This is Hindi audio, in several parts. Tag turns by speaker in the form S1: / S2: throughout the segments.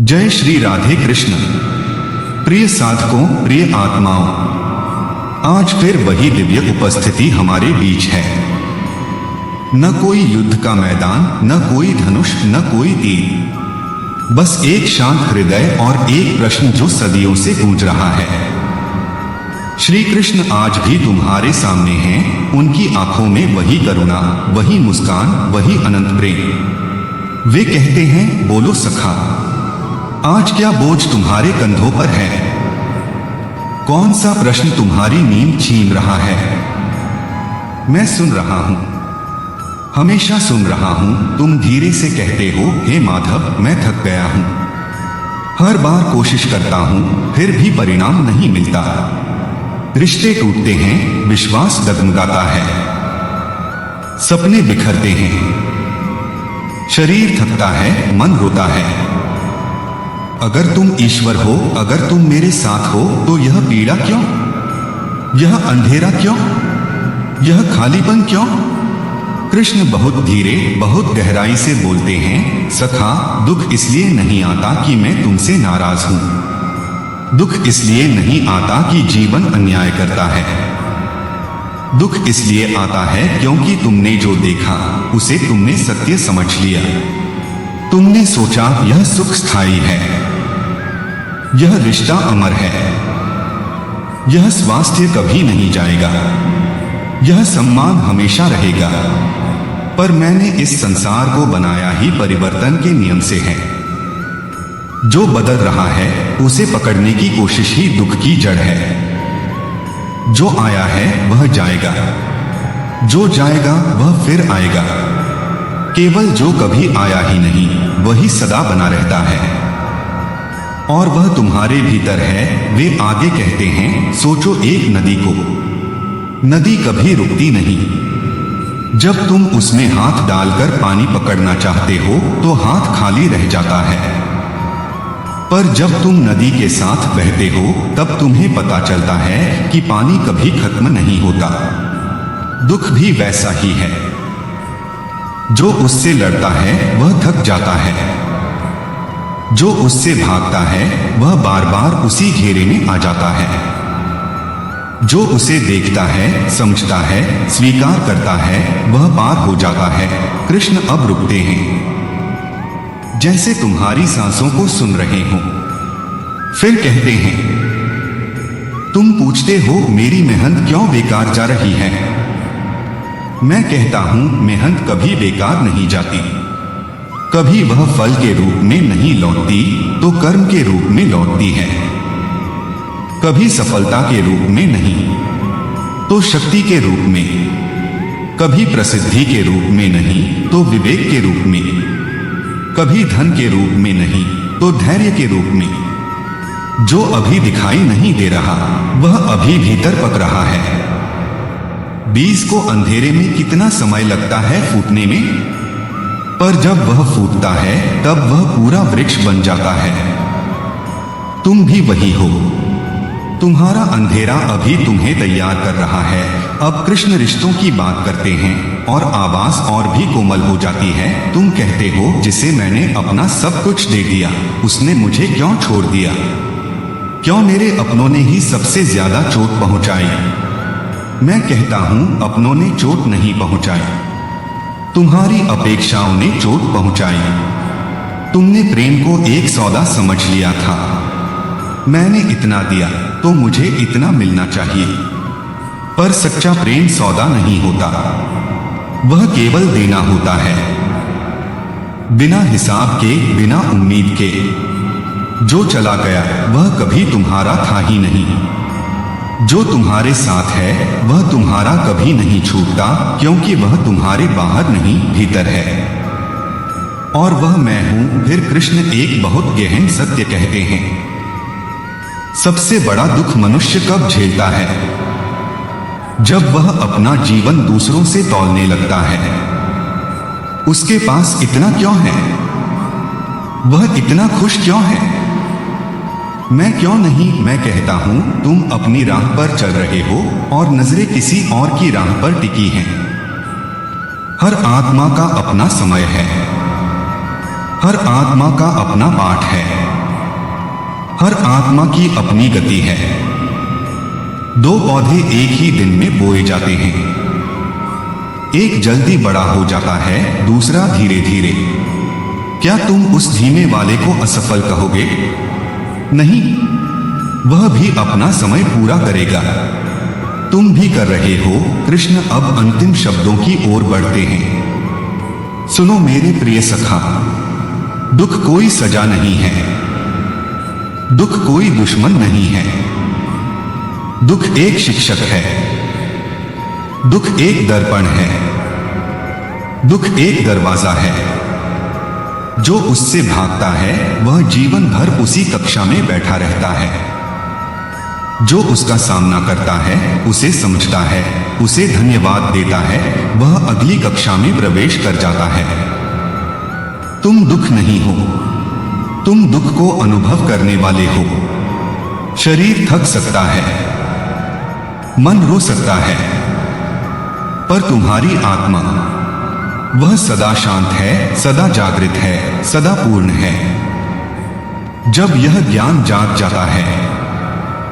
S1: जय श्री राधे कृष्ण। प्रिय साधकों, प्रिय आत्माओं, आज फिर वही दिव्य उपस्थिति हमारे बीच है। न कोई युद्ध का मैदान, न कोई धनुष, न कोई तीर, बस एक शांत हृदय और एक प्रश्न जो सदियों से गूंज रहा है। श्री कृष्ण आज भी तुम्हारे सामने हैं। उनकी आंखों में वही करुणा, वही मुस्कान, वही अनंत प्रेम। वे कहते हैं, बोलो सखा, आज क्या बोझ तुम्हारे कंधों पर है? कौन सा प्रश्न तुम्हारी नींद छीन रहा है? मैं सुन रहा हूं, हमेशा सुन रहा हूं। तुम धीरे से कहते हो, हे माधव, मैं थक गया हूं। हर बार कोशिश करता हूं, फिर भी परिणाम नहीं मिलता। रिश्ते टूटते हैं, विश्वास डगमगाता है, सपने बिखरते हैं, शरीर थकता है, मन रोता है। अगर तुम ईश्वर हो, अगर तुम मेरे साथ हो, तो यह पीड़ा क्यों? यह अंधेरा क्यों? यह खालीपन क्यों? कृष्ण बहुत धीरे, बहुत गहराई से बोलते हैं, सखा, दुख इसलिए नहीं आता कि मैं तुमसे नाराज हूं। दुख इसलिए नहीं आता कि जीवन अन्याय करता है। दुख इसलिए आता है क्योंकि तुमने जो देखा उसे तुमने सत्य समझ लिया। तुमने सोचा यह सुख स्थायी है, यह रिश्ता अमर है, यह स्वास्थ्य कभी नहीं जाएगा, यह सम्मान हमेशा रहेगा। पर मैंने इस संसार को बनाया ही परिवर्तन के नियम से है। जो बदल रहा है उसे पकड़ने की कोशिश ही दुख की जड़ है। जो आया है वह जाएगा, जो जाएगा वह फिर आएगा। केवल जो कभी आया ही नहीं वही सदा बना रहता है, और वह तुम्हारे भीतर है। वे आगे कहते हैं, सोचो एक नदी को। नदी कभी रुकती नहीं। जब तुम उसमें हाथ डालकर पानी पकड़ना चाहते हो तो हाथ खाली रह जाता है, पर जब तुम नदी के साथ बहते हो तब तुम्हें पता चलता है कि पानी कभी खत्म नहीं होता। दुख भी वैसा ही है। जो उससे लड़ता है वह थक जाता है, जो उससे भागता है वह बार बार उसी घेरे में आ जाता है। जो उसे देखता है, समझता है, स्वीकार करता है, वह पार हो जाता है। कृष्ण अब रुकते हैं, जैसे तुम्हारी सांसों को सुन रहे हो। फिर कहते हैं, तुम पूछते हो मेरी मेहनत क्यों बेकार जा रही है? मैं कहता हूं, मेहनत कभी बेकार नहीं जाती। कभी वह फल के रूप में नहीं लौटती तो कर्म के रूप में लौटती है। कभी सफलता के रूप में नहीं तो शक्ति के रूप में। कभी प्रसिद्धि के रूप में नहीं तो विवेक के रूप में। कभी धन के रूप में नहीं तो धैर्य के रूप में। जो अभी दिखाई नहीं दे रहा वह अभी भीतर पक रहा है। बीज को अंधेरे में कितना समय लगता है फूटने में, पर जब वह फूटता है तब वह पूरा वृक्ष बन जाता है। तुम भी वही हो। तुम्हारा अंधेरा अभी तुम्हें तैयार कर रहा है। अब कृष्ण रिश्तों की बात करते हैं और आवाज और भी कोमल हो जाती है। तुम कहते हो, जिसे मैंने अपना सब कुछ दे दिया उसने मुझे क्यों छोड़ दिया? क्यों मेरे अपनों ने ही सबसे ज्यादा चोट पहुंचाई? मैं कहता हूं, अपनों ने चोट नहीं पहुंचाई, तुम्हारी अपेक्षाओं ने चोट पहुंचाई। तुमने प्रेम को एक सौदा समझ लिया था। मैंने इतना दिया तो मुझे इतना मिलना चाहिए, पर सच्चा प्रेम सौदा नहीं होता। वह केवल देना होता है, बिना हिसाब के, बिना उम्मीद के। जो चला गया वह कभी तुम्हारा था ही नहीं। जो तुम्हारे साथ है वह तुम्हारा कभी नहीं छूटता, क्योंकि वह तुम्हारे बाहर नहीं भीतर है, और वह मैं हूं। फिर कृष्ण एक बहुत गहन सत्य कहते हैं, सबसे बड़ा दुख मनुष्य कब झेलता है? जब वह अपना जीवन दूसरों से तौलने लगता है। उसके पास इतना क्यों है? वह इतना खुश क्यों है? मैं क्यों नहीं? मैं कहता हूं, तुम अपनी राह पर चल रहे हो और नजरें किसी और की राह पर टिकी हैं। हर आत्मा का अपना समय है, हर आत्मा का अपना पाठ है। हर आत्मा की अपनी गति है। दो पौधे एक ही दिन में बोए जाते हैं। एक जल्दी बड़ा हो जाता है, दूसरा धीरे धीरे। क्या तुम उस धीमे वाले को असफल कहोगे? नहीं, वह भी अपना समय पूरा करेगा। तुम भी कर रहे हो। कृष्ण अब अंतिम शब्दों की ओर बढ़ते हैं। सुनो मेरे प्रिय सखा, दुख कोई सजा नहीं है, दुख कोई दुश्मन नहीं है। दुख एक शिक्षक है, दुख एक दर्पण है, दुख एक दरवाजा है। जो उससे भागता है वह जीवन भर उसी कक्षा में बैठा रहता है। जो उसका सामना करता है, उसे समझता है, उसे धन्यवाद देता है, वह अगली कक्षा में प्रवेश कर जाता है। तुम दुख नहीं हो, तुम दुख को अनुभव करने वाले हो। शरीर थक सकता है, मन रो सकता है, पर तुम्हारी आत्मा वह सदा शांत है, सदा जागृत है, सदा पूर्ण है। जब यह ज्ञान जाग जाता है,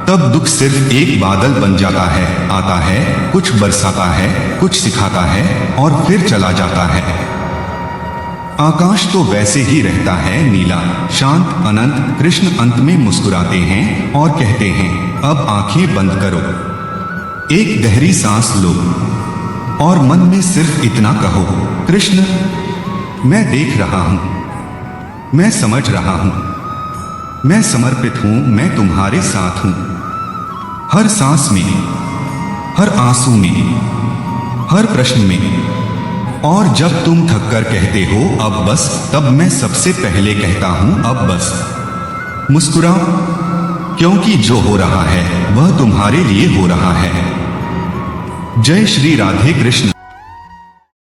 S1: तब दुख सिर्फ एक बादल बन जाता है, आता है, कुछ बरसाता है, कुछ सिखाता है और फिर चला जाता है। आकाश तो वैसे ही रहता है, नीला, शांत, अनंत। कृष्ण अंत में मुस्कुराते हैं और कहते हैं, अब आंखें बंद करो, एक गहरी सांस लो और मन में सिर्फ इतना कहो, कृष्ण, मैं देख रहा हूं, मैं समझ रहा हूं, मैं समर्पित हूं, मैं तुम्हारे साथ हूं। हर सांस में, हर आंसू में, हर प्रश्न में। और जब तुम थककर कहते हो अब बस, तब मैं सबसे पहले कहता हूं अब बस। मुस्कुराओ, क्योंकि जो हो रहा है वह तुम्हारे लिए हो रहा है। जय श्री राधे कृष्ण।